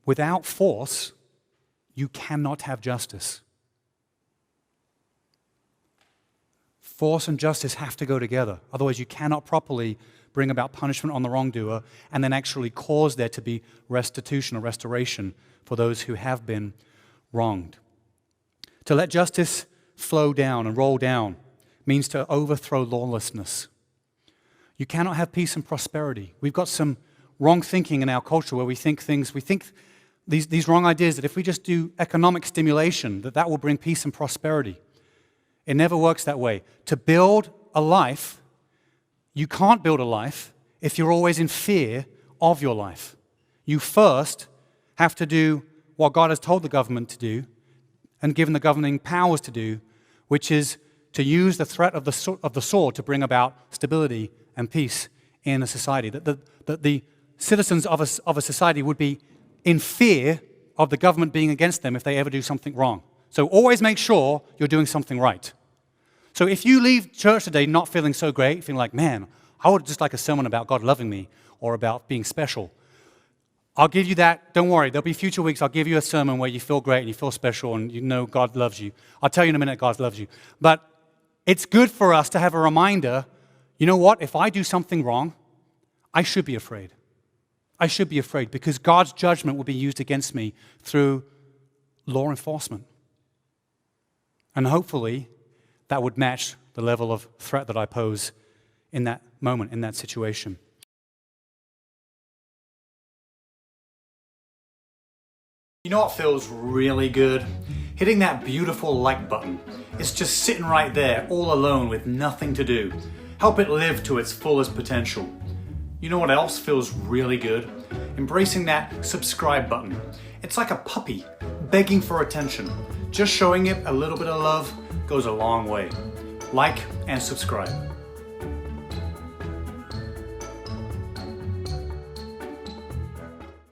Without force, you cannot have justice. Force and justice have to go together. Otherwise, you cannot properly bring about punishment on the wrongdoer and then actually cause there to be restitution or restoration for those who have been wronged. To let justice flow down and roll down means to overthrow lawlessness. You cannot have peace and prosperity. We've got some wrong thinking in our culture where we think these wrong ideas that if we just do economic stimulation, that will bring peace and prosperity. It never works that way. To build a life, you can't build a life if you're always in fear of your life. You first have to do what God has told the government to do and given the governing powers to do, which is to use the threat of the sword to bring about stability and peace in a society. That the citizens of a society would be in fear of the government being against them if they ever do something wrong. So always make sure you're doing something right. So if you leave church today not feeling so great, feeling like, man, I would just like a sermon about God loving me or about being special, I'll give you that. Don't worry. There'll be future weeks. I'll give you a sermon where you feel great and you feel special and you know God loves you. I'll tell you in a minute God loves you. But it's good for us to have a reminder, you know what? If I do something wrong, I should be afraid. I should be afraid because God's judgment will be used against me through law enforcement. And hopefully that would match the level of threat that I pose in that moment, in that situation. You know what feels really good? Hitting that beautiful like button. It's just sitting right there, all alone with nothing to do. Help it live to its fullest potential. You know what else feels really good? Embracing that subscribe button. It's like a puppy begging for attention. Just showing it a little bit of love goes a long way. Like and subscribe.